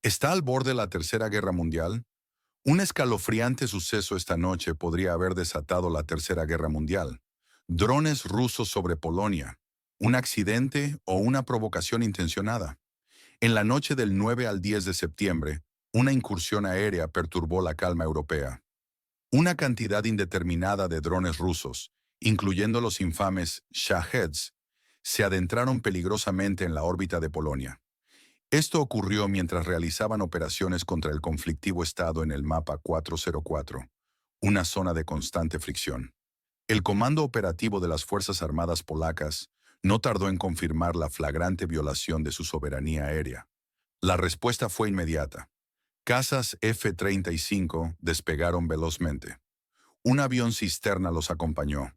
¿Está al borde la Tercera Guerra Mundial? Un escalofriante suceso esta noche podría haber desatado la Tercera Guerra Mundial. Drones rusos sobre Polonia. ¿Un accidente o una provocación intencionada? En la noche del 9 al 10 de septiembre, una incursión aérea perturbó la calma europea. Una cantidad indeterminada de drones rusos, incluyendo los infames Shaheds, se adentraron peligrosamente en la órbita de Polonia. Esto ocurrió mientras realizaban operaciones contra el conflictivo estado en el mapa 404, una zona de constante fricción. El Comando Operativo de las Fuerzas Armadas polacas no tardó en confirmar la flagrante violación de su soberanía aérea. La respuesta fue inmediata. Cazas F-35 despegaron velozmente. Un avión cisterna los acompañó.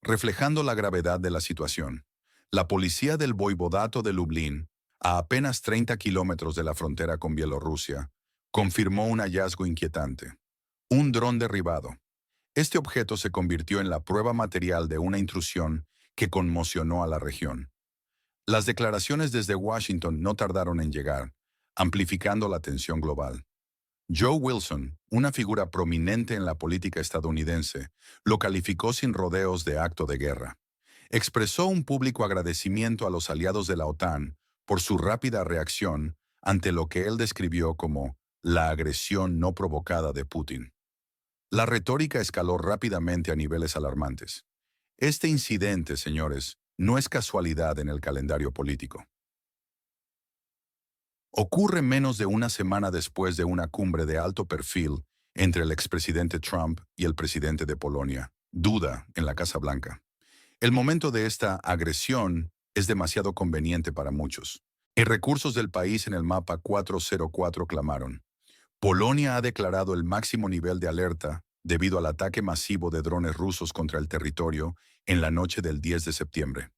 Reflejando la gravedad de la situación, la policía del Voivodato de Lublin, a apenas 30 kilómetros de la frontera con Bielorrusia, confirmó un hallazgo inquietante. Un dron derribado. Este objeto se convirtió en la prueba material de una intrusión que conmocionó a la región. Las declaraciones desde Washington no tardaron en llegar, amplificando la tensión global. Joe Wilson, una figura prominente en la política estadounidense, lo calificó sin rodeos de acto de guerra. Expresó un público agradecimiento a los aliados de la OTAN por su rápida reacción ante lo que él describió como la agresión no provocada de Putin. La retórica escaló rápidamente a niveles alarmantes. Este incidente, señores, no es casualidad en el calendario político. Ocurre menos de una semana después de una cumbre de alto perfil entre el expresidente Trump y el presidente de Polonia, Duda, en la Casa Blanca. El momento de esta agresión es demasiado conveniente para muchos. Y recursos del país en el mapa 404 clamaron: Polonia ha declarado el máximo nivel de alerta debido al ataque masivo de drones rusos contra el territorio en la noche del 10 de septiembre.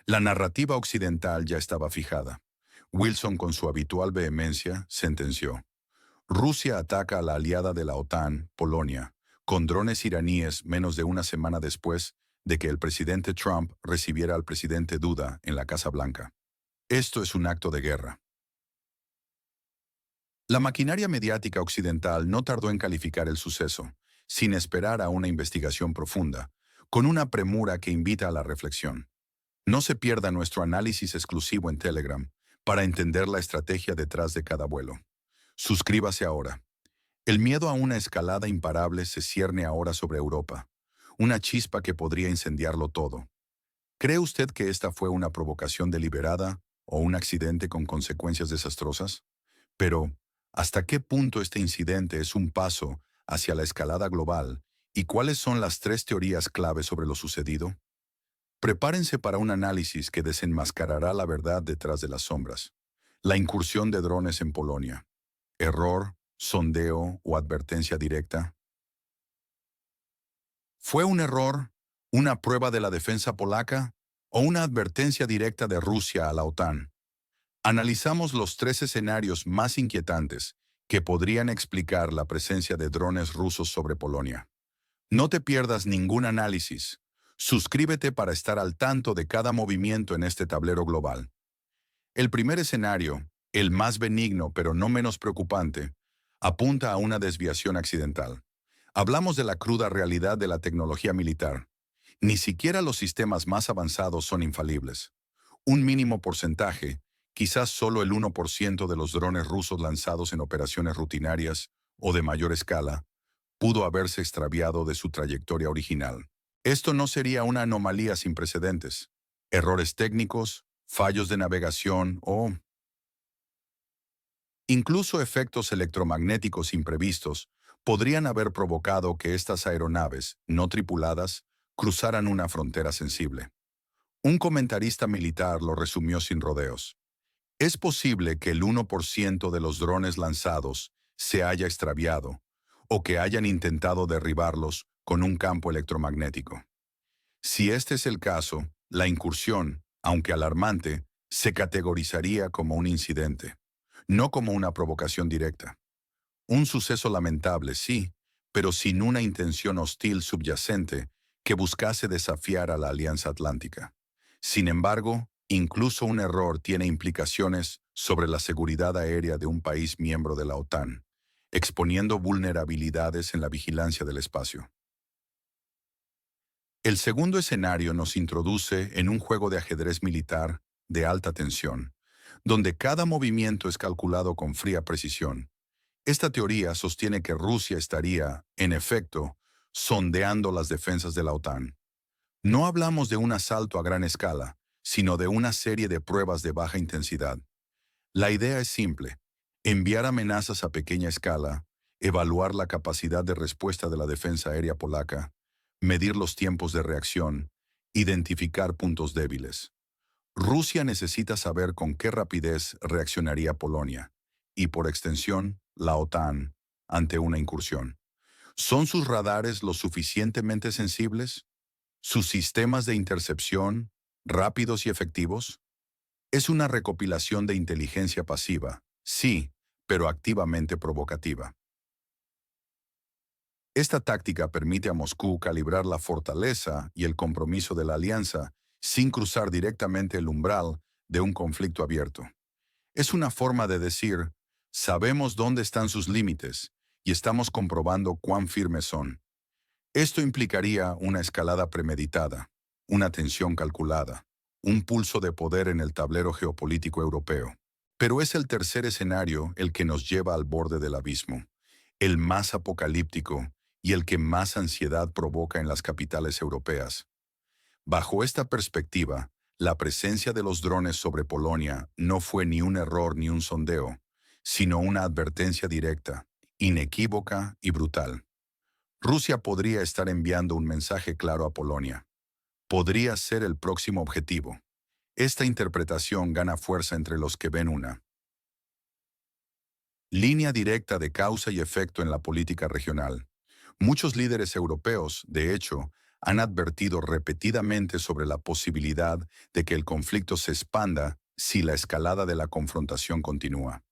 La narrativa occidental ya estaba fijada. Wilson, con su habitual vehemencia, sentenció: Rusia ataca a la aliada de la OTAN, Polonia, con drones iraníes menos de una semana después de que el presidente Trump recibiera al presidente Duda en la Casa Blanca. Esto es un acto de guerra. La maquinaria mediática occidental no tardó en calificar el suceso, sin esperar a una investigación profunda, con una premura que invita a la reflexión. No se pierda nuestro análisis exclusivo en Telegram para entender la estrategia detrás de cada vuelo. Suscríbase ahora. El miedo a una escalada imparable se cierne ahora sobre Europa, una chispa que podría incendiarlo todo. ¿Cree usted que esta fue una provocación deliberada o un accidente con consecuencias desastrosas? Pero, ¿hasta qué punto este incidente es un paso hacia la escalada global y cuáles son las tres teorías clave sobre lo sucedido? Prepárense para un análisis que desenmascarará la verdad detrás de las sombras. La incursión de drones en Polonia. Error, sondeo o advertencia directa. ¿Fue un error, una prueba de la defensa polaca o una advertencia directa de Rusia a la OTAN? Analizamos los tres escenarios más inquietantes que podrían explicar la presencia de drones rusos sobre Polonia. No te pierdas ningún análisis. Suscríbete para estar al tanto de cada movimiento en este tablero global. El primer escenario, el más benigno pero no menos preocupante, apunta a una desviación accidental. Hablamos de la cruda realidad de la tecnología militar. Ni siquiera los sistemas más avanzados son infalibles. Un mínimo porcentaje, quizás solo el 1% de los drones rusos lanzados en operaciones rutinarias o de mayor escala, pudo haberse extraviado de su trayectoria original. Esto no sería una anomalía sin precedentes. Errores técnicos, fallos de navegación o incluso efectos electromagnéticos imprevistos podrían haber provocado que estas aeronaves, no tripuladas, cruzaran una frontera sensible. Un comentarista militar lo resumió sin rodeos. Es posible que el 1% de los drones lanzados se haya extraviado o que hayan intentado derribarlos con un campo electromagnético. Si este es el caso, la incursión, aunque alarmante, se categorizaría como un incidente, no como una provocación directa. Un suceso lamentable, sí, pero sin una intención hostil subyacente que buscase desafiar a la Alianza Atlántica. Sin embargo, incluso un error tiene implicaciones sobre la seguridad aérea de un país miembro de la OTAN, exponiendo vulnerabilidades en la vigilancia del espacio. El segundo escenario nos introduce en un juego de ajedrez militar de alta tensión, donde cada movimiento es calculado con fría precisión. Esta teoría sostiene que Rusia estaría, en efecto, sondeando las defensas de la OTAN. No hablamos de un asalto a gran escala, sino de una serie de pruebas de baja intensidad. La idea es simple: enviar amenazas a pequeña escala, evaluar la capacidad de respuesta de la defensa aérea polaca, medir los tiempos de reacción, identificar puntos débiles. Rusia necesita saber con qué rapidez reaccionaría Polonia, y por extensión, la OTAN, ante una incursión. ¿Son sus radares lo suficientemente sensibles? ¿Sus sistemas de intercepción rápidos y efectivos? Es una recopilación de inteligencia pasiva, sí, pero activamente provocativa. Esta táctica permite a Moscú calibrar la fortaleza y el compromiso de la alianza sin cruzar directamente el umbral de un conflicto abierto. Es una forma de decir: sabemos dónde están sus límites y estamos comprobando cuán firmes son. Esto implicaría una escalada premeditada, una tensión calculada, un pulso de poder en el tablero geopolítico europeo. Pero es el tercer escenario el que nos lleva al borde del abismo, el más apocalíptico y el que más ansiedad provoca en las capitales europeas. Bajo esta perspectiva, la presencia de los drones sobre Polonia no fue ni un error ni un sondeo, sino una advertencia directa, inequívoca y brutal. Rusia podría estar enviando un mensaje claro a Polonia. Podría ser el próximo objetivo. Esta interpretación gana fuerza entre los que ven una línea directa de causa y efecto en la política regional. Muchos líderes europeos, de hecho, han advertido repetidamente sobre la posibilidad de que el conflicto se expanda si la escalada de la confrontación continúa.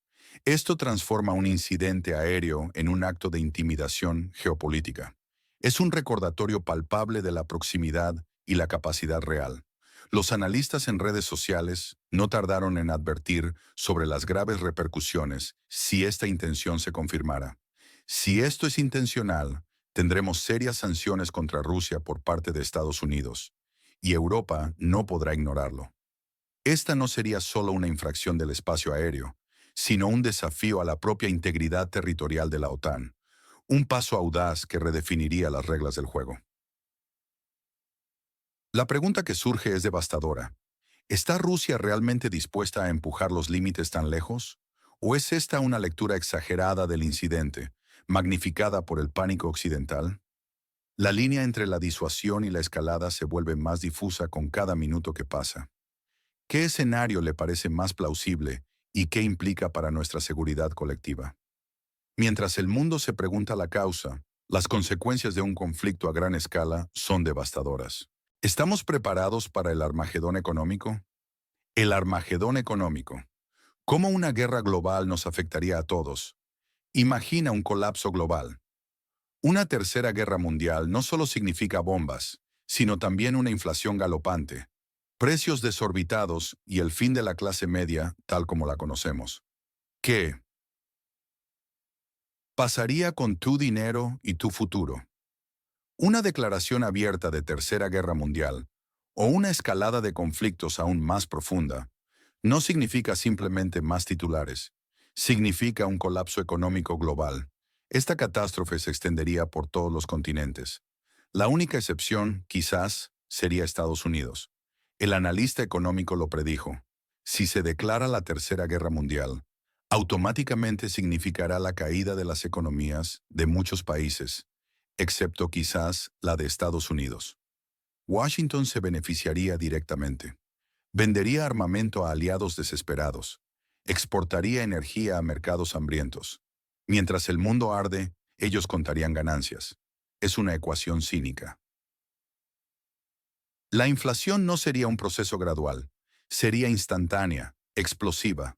Esto transforma un incidente aéreo en un acto de intimidación geopolítica. Es un recordatorio palpable de la proximidad y la capacidad real. Los analistas en redes sociales no tardaron en advertir sobre las graves repercusiones si esta intención se confirmara. Si esto es intencional, tendremos serias sanciones contra Rusia por parte de Estados Unidos, y Europa no podrá ignorarlo. Esta no sería solo una infracción del espacio aéreo, sino un desafío a la propia integridad territorial de la OTAN, un paso audaz que redefiniría las reglas del juego. La pregunta que surge es devastadora. ¿Está Rusia realmente dispuesta a empujar los límites tan lejos? ¿O es esta una lectura exagerada del incidente, magnificada por el pánico occidental? La línea entre la disuasión y la escalada se vuelve más difusa con cada minuto que pasa. ¿Qué escenario le parece más plausible y qué implica para nuestra seguridad colectiva? Mientras el mundo se pregunta la causa, las consecuencias de un conflicto a gran escala son devastadoras. ¿Estamos preparados para el Armagedón económico? El Armagedón económico. ¿Cómo una guerra global nos afectaría a todos? Imagina un colapso global. Una tercera guerra mundial no solo significa bombas, sino también una inflación galopante, precios desorbitados y el fin de la clase media tal como la conocemos. ¿Qué pasaría con tu dinero y tu futuro? Una declaración abierta de Tercera Guerra Mundial o una escalada de conflictos aún más profunda no significa simplemente más titulares, significa un colapso económico global. Esta catástrofe se extendería por todos los continentes. La única excepción, quizás, sería Estados Unidos. El analista económico lo predijo. Si se declara la Tercera Guerra Mundial, automáticamente significará la caída de las economías de muchos países, excepto quizás la de Estados Unidos. Washington se beneficiaría directamente. Vendería armamento a aliados desesperados. Exportaría energía a mercados hambrientos. Mientras el mundo arde, ellos contarían ganancias. Es una ecuación cínica. La inflación no sería un proceso gradual. Sería instantánea, explosiva.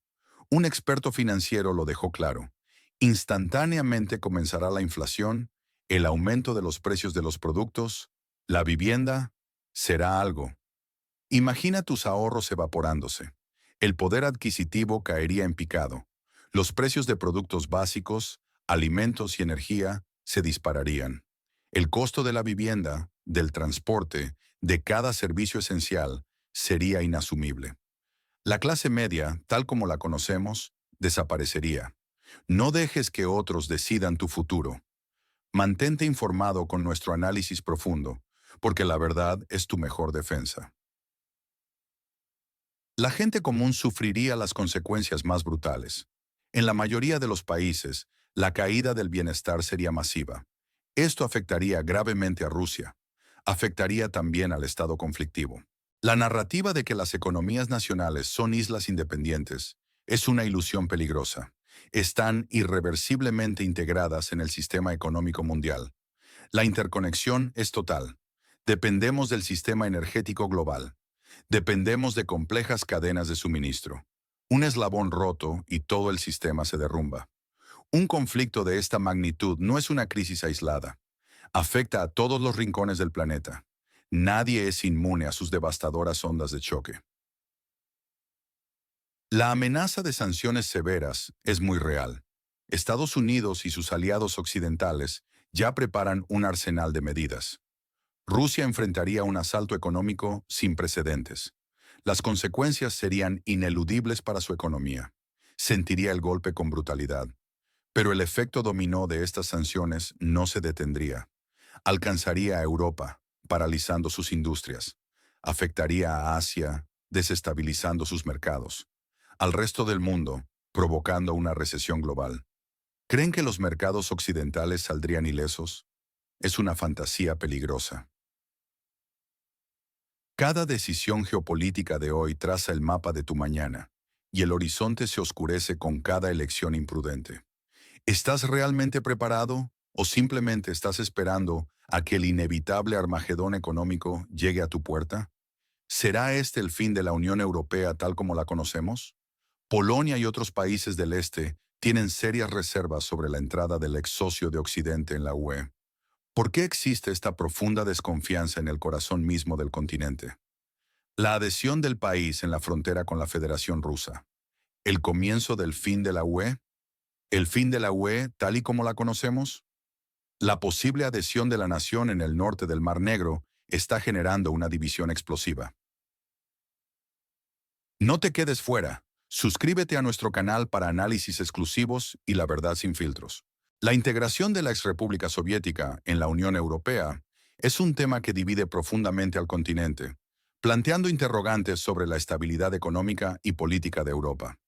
Un experto financiero lo dejó claro. Instantáneamente comenzará la inflación, el aumento de los precios de los productos, la vivienda, será algo. Imagina tus ahorros evaporándose. El poder adquisitivo caería en picado. Los precios de productos básicos, alimentos y energía se dispararían. El costo de la vivienda, del transporte, de cada servicio esencial sería inasumible. La clase media, tal como la conocemos, desaparecería. No dejes que otros decidan tu futuro. Mantente informado con nuestro análisis profundo, porque la verdad es tu mejor defensa. La gente común sufriría las consecuencias más brutales. En la mayoría de los países, la caída del bienestar sería masiva. Esto afectaría gravemente a Rusia. Afectaría también al estado conflictivo. La narrativa de que las economías nacionales son islas independientes es una ilusión peligrosa. Están irreversiblemente integradas en el sistema económico mundial. La interconexión es total. Dependemos del sistema energético global. Dependemos de complejas cadenas de suministro. Un eslabón roto y todo el sistema se derrumba. Un conflicto de esta magnitud no es una crisis aislada. Afecta a todos los rincones del planeta. Nadie es inmune a sus devastadoras ondas de choque. La amenaza de sanciones severas es muy real. Estados Unidos y sus aliados occidentales ya preparan un arsenal de medidas. Rusia enfrentaría un asalto económico sin precedentes. Las consecuencias serían ineludibles para su economía. Sentiría el golpe con brutalidad. Pero el efecto dominó de estas sanciones no se detendría. Alcanzaría a Europa, paralizando sus industrias. Afectaría a Asia, desestabilizando sus mercados. Al resto del mundo, provocando una recesión global. ¿Creen que los mercados occidentales saldrían ilesos? Es una fantasía peligrosa. Cada decisión geopolítica de hoy traza el mapa de tu mañana, y el horizonte se oscurece con cada elección imprudente. ¿Estás realmente preparado o simplemente estás esperando a que el inevitable Armagedón económico llegue a tu puerta? ¿Será este el fin de la Unión Europea tal como la conocemos? Polonia y otros países del este tienen serias reservas sobre la entrada del ex socio de Occidente en la UE. ¿Por qué existe esta profunda desconfianza en el corazón mismo del continente? La adhesión del país en la frontera con la Federación Rusa. ¿El comienzo del fin de la UE? ¿El fin de la UE tal y como la conocemos? La posible adhesión de la nación en el norte del Mar Negro está generando una división explosiva. No te quedes fuera. Suscríbete a nuestro canal para análisis exclusivos y la verdad sin filtros. La integración de la exrepública soviética en la Unión Europea es un tema que divide profundamente al continente, planteando interrogantes sobre la estabilidad económica y política de Europa.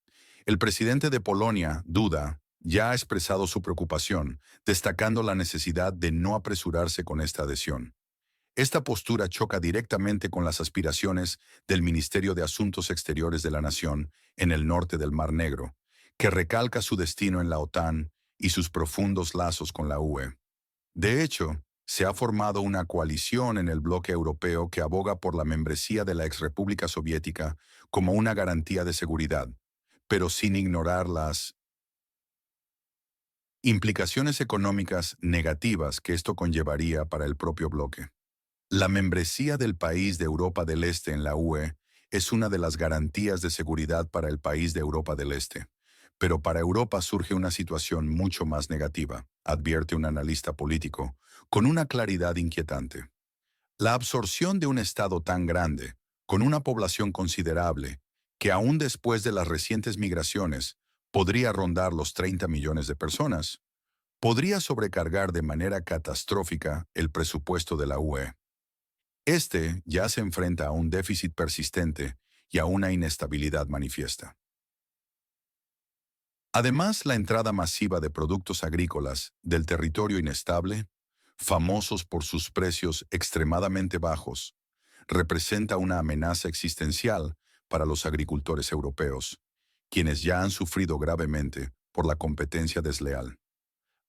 El presidente de Polonia, Duda, ya ha expresado su preocupación, destacando la necesidad de no apresurarse con esta adhesión. Esta postura choca directamente con las aspiraciones del Ministerio de Asuntos Exteriores de la Nación en el norte del Mar Negro, que recalca su destino en la OTAN y sus profundos lazos con la UE. De hecho, se ha formado una coalición en el bloque europeo que aboga por la membresía de la exrepública soviética como una garantía de seguridad, pero sin ignorar las implicaciones económicas negativas que esto conllevaría para el propio bloque. La membresía del país de Europa del Este en la UE es una de las garantías de seguridad para el país de Europa del Este. Pero para Europa surge una situación mucho más negativa, advierte un analista político, con una claridad inquietante. La absorción de un Estado tan grande, con una población considerable, que aún después de las recientes migraciones podría rondar los 30 millones de personas, podría sobrecargar de manera catastrófica el presupuesto de la UE. Este ya se enfrenta a un déficit persistente y a una inestabilidad manifiesta. Además, la entrada masiva de productos agrícolas del territorio inestable, famosos por sus precios extremadamente bajos, representa una amenaza existencial para los agricultores europeos, quienes ya han sufrido gravemente por la competencia desleal.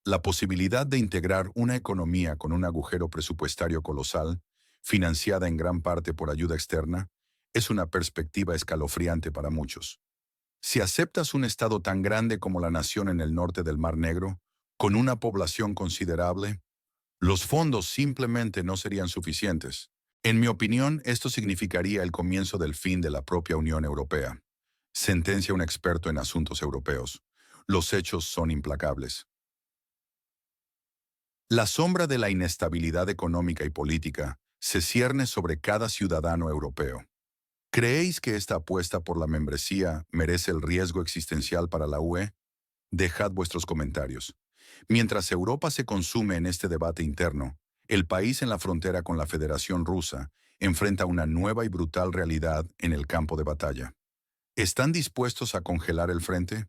La posibilidad de integrar una economía con un agujero presupuestario colosal, financiada en gran parte por ayuda externa, es una perspectiva escalofriante para muchos. Si aceptas un Estado tan grande como la nación en el norte del Mar Negro, con una población considerable, los fondos simplemente no serían suficientes. En mi opinión, esto significaría el comienzo del fin de la propia Unión Europea. sentencia un experto en asuntos europeos. Los hechos son implacables. La sombra de la inestabilidad económica y política se cierne sobre cada ciudadano europeo. ¿Creéis que esta apuesta por la membresía merece el riesgo existencial para la UE? Dejad vuestros comentarios. Mientras Europa se consume en este debate interno, el país en la frontera con la Federación Rusa enfrenta una nueva y brutal realidad en el campo de batalla. ¿Están dispuestos a congelar el frente?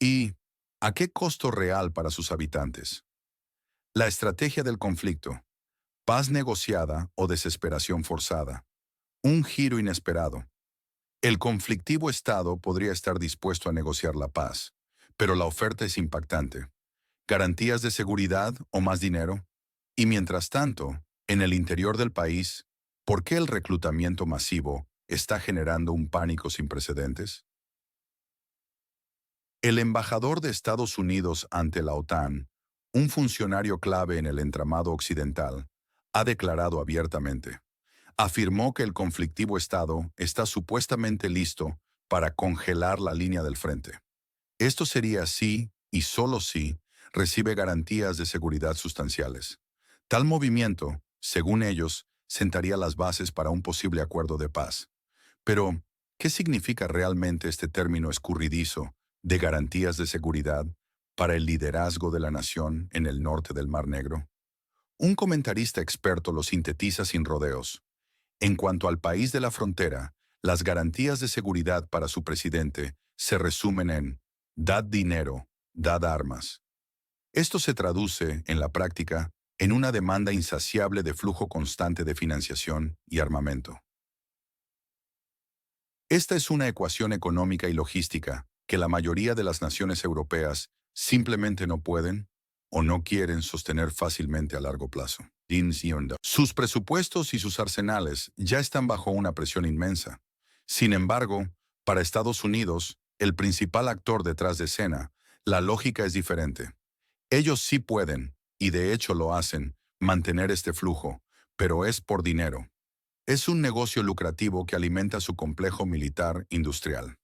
¿Y a qué costo real para sus habitantes? La estrategia del conflicto: paz negociada o desesperación forzada. Un giro inesperado. El conflictivo Estado podría estar dispuesto a negociar la paz, pero la oferta es impactante. ¿Garantías de seguridad o más dinero? Y mientras tanto, en el interior del país, ¿por qué el reclutamiento masivo está generando un pánico sin precedentes? El embajador de Estados Unidos ante la OTAN, un funcionario clave en el entramado occidental, ha declarado abiertamente. Afirmó que el conflictivo Estado está supuestamente listo para congelar la línea del frente. Esto sería si, y solo si, recibe garantías de seguridad sustanciales. Tal movimiento, según ellos, sentaría las bases para un posible acuerdo de paz. Pero, ¿qué significa realmente este término escurridizo de garantías de seguridad para el liderazgo de la nación en el norte del Mar Negro? Un comentarista experto lo sintetiza sin rodeos. En cuanto al país de la frontera, las garantías de seguridad para su presidente se resumen en: dad dinero, dad armas. Esto se traduce, en la práctica, en una demanda insaciable de flujo constante de financiación y armamento. Esta es una ecuación económica y logística que la mayoría de las naciones europeas simplemente no pueden o no quieren sostener fácilmente a largo plazo. Sus presupuestos y sus arsenales ya están bajo una presión inmensa. Sin embargo, para Estados Unidos, el principal actor detrás de escena, la lógica es diferente. Ellos sí pueden, y de hecho lo hacen, mantener este flujo, pero es por dinero. Es un negocio lucrativo que alimenta su complejo militar industrial.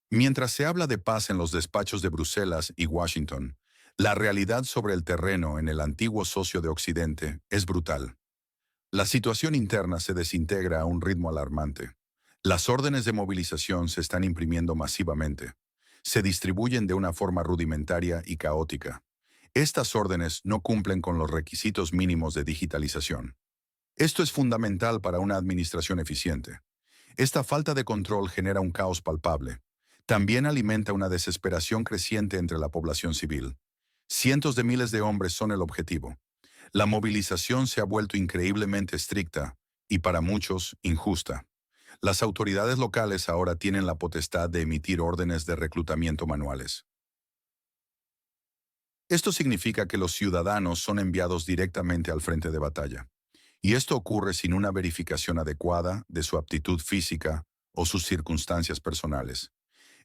Mientras se habla de paz en los despachos de Bruselas y Washington, la realidad sobre el terreno en el antiguo socio de Occidente es brutal. La situación interna se desintegra a un ritmo alarmante. Las órdenes de movilización se están imprimiendo masivamente. Se distribuyen de una forma rudimentaria y caótica. Estas órdenes no cumplen con los requisitos mínimos de digitalización. Esto es fundamental para una administración eficiente. Esta falta de control genera un caos palpable. También alimenta una desesperación creciente entre la población civil. Cientos de miles de hombres son el objetivo. La movilización se ha vuelto increíblemente estricta y, para muchos, injusta. Las autoridades locales ahora tienen la potestad de emitir órdenes de reclutamiento manuales. Esto significa que los ciudadanos son enviados directamente al frente de batalla. Y esto ocurre sin una verificación adecuada de su aptitud física o sus circunstancias personales.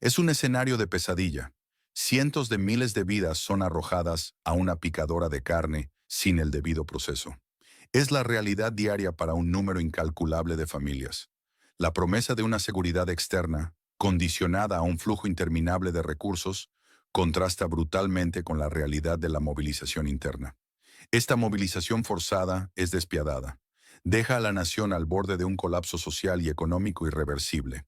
Es un escenario de pesadilla. Cientos de miles de vidas son arrojadas a una picadora de carne sin el debido proceso. Es la realidad diaria para un número incalculable de familias. La promesa de una seguridad externa, condicionada a un flujo interminable de recursos, contrasta brutalmente con la realidad de la movilización interna. Esta movilización forzada es despiadada. Deja a la nación al borde de un colapso social y económico irreversible.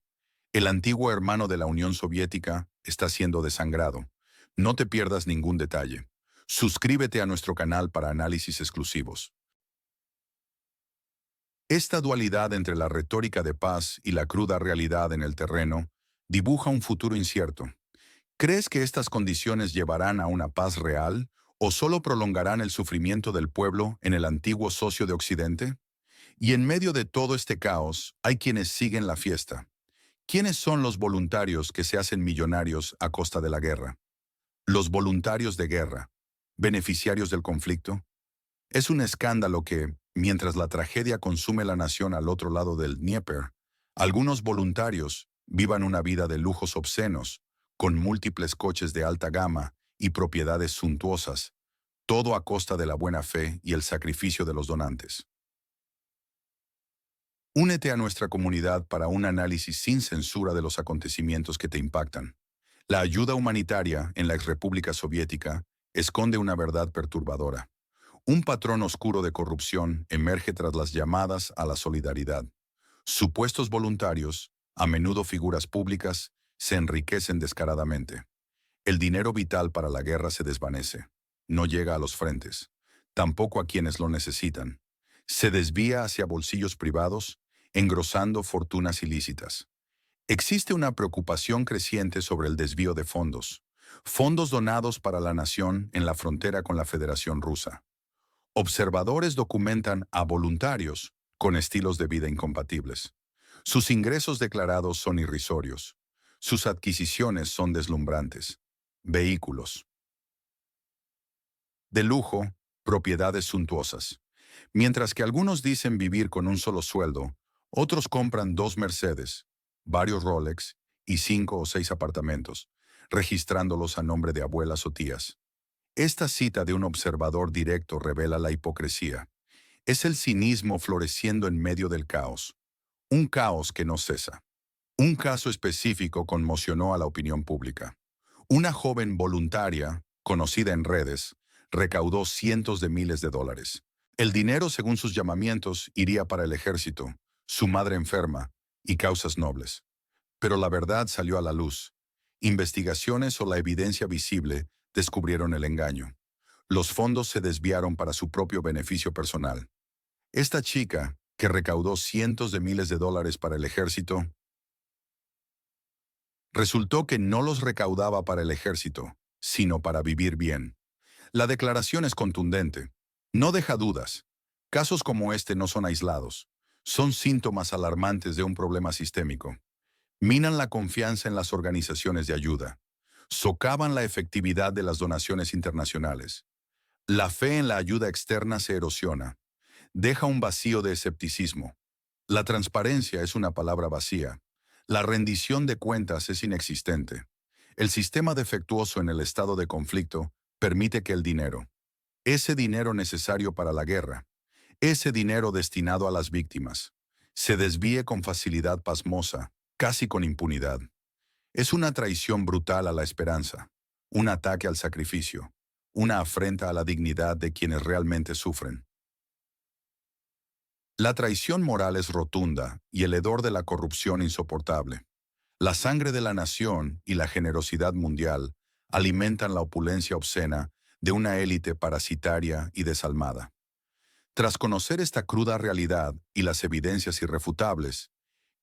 El antiguo hermano de la Unión Soviética está siendo desangrado. No te pierdas ningún detalle. Suscríbete a nuestro canal para análisis exclusivos. Esta dualidad entre la retórica de paz y la cruda realidad en el terreno dibuja un futuro incierto. ¿Crees que estas condiciones llevarán a una paz real o solo prolongarán el sufrimiento del pueblo en el antiguo socio de Occidente? Y en medio de todo este caos, hay quienes siguen la fiesta. ¿Quiénes son los voluntarios que se hacen millonarios a costa de la guerra? Los voluntarios de guerra, beneficiarios del conflicto. Es un escándalo que, mientras la tragedia consume la nación al otro lado del Dnieper, algunos voluntarios vivan una vida de lujos obscenos, con múltiples coches de alta gama y propiedades suntuosas, todo a costa de la buena fe y el sacrificio de los donantes. Únete a nuestra comunidad para un análisis sin censura de los acontecimientos que te impactan. La ayuda humanitaria en la exrepública soviética esconde una verdad perturbadora. Un patrón oscuro de corrupción emerge tras las llamadas a la solidaridad. Supuestos voluntarios, a menudo figuras públicas, se enriquecen descaradamente. El dinero vital para la guerra se desvanece. No llega a los frentes, tampoco a quienes lo necesitan. Se desvía hacia bolsillos privados, engrosando fortunas ilícitas. Existe una preocupación creciente sobre el desvío de fondos. Fondos donados para la nación en la frontera con la Federación Rusa. Observadores documentan a voluntarios con estilos de vida incompatibles. Sus ingresos declarados son irrisorios. Sus adquisiciones son deslumbrantes. Vehículos de lujo, propiedades suntuosas. Mientras que algunos dicen vivir con un solo sueldo, otros compran 2 Mercedes, varios Rolex y 5 o 6 apartamentos, registrándolos a nombre de abuelas o tías. Esta cita de un observador directo revela la hipocresía. Es el cinismo floreciendo en medio del caos. Un caos que no cesa. Un caso específico conmocionó a la opinión pública. Una joven voluntaria, conocida en redes, recaudó cientos de miles de dólares. El dinero, según sus llamamientos, iría para el ejército, su madre enferma y causas nobles. Pero la verdad salió a la luz. Investigaciones o la evidencia visible descubrieron el engaño. Los fondos se desviaron para su propio beneficio personal. Esta chica, que recaudó cientos de miles de dólares para el ejército, resultó que no los recaudaba para el ejército, sino para vivir bien. La declaración es contundente. No deja dudas. Casos como este no son aislados. Son síntomas alarmantes de un problema sistémico. Minan la confianza en las organizaciones de ayuda. Socavan la efectividad de las donaciones internacionales. La fe en la ayuda externa se erosiona. Deja un vacío de escepticismo. La transparencia es una palabra vacía. La rendición de cuentas es inexistente. El sistema defectuoso en el estado de conflicto permite que el dinero, ese dinero necesario para la guerra, ese dinero destinado a las víctimas, se desvíe con facilidad pasmosa, casi con impunidad. Es una traición brutal a la esperanza, un ataque al sacrificio, una afrenta a la dignidad de quienes realmente sufren. La traición moral es rotunda y el hedor de la corrupción insoportable. La sangre de la nación y la generosidad mundial alimentan la opulencia obscena de una élite parasitaria y desalmada. Tras conocer esta cruda realidad y las evidencias irrefutables,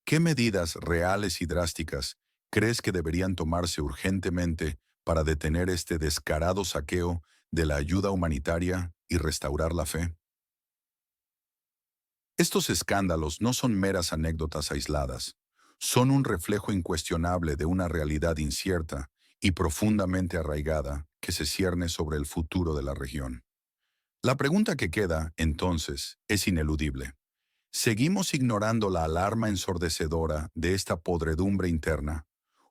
¿qué medidas reales y drásticas crees que deberían tomarse urgentemente para detener este descarado saqueo de la ayuda humanitaria y restaurar la fe? Estos escándalos no son meras anécdotas aisladas, son un reflejo incuestionable de una realidad incierta y profundamente arraigada que se cierne sobre el futuro de la región. La pregunta que queda, entonces, es ineludible. ¿Seguimos ignorando la alarma ensordecedora de esta podredumbre interna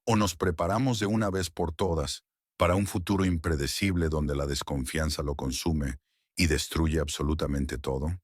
o nos preparamos de una vez por todas para un futuro impredecible donde la desconfianza lo consume y destruye absolutamente todo?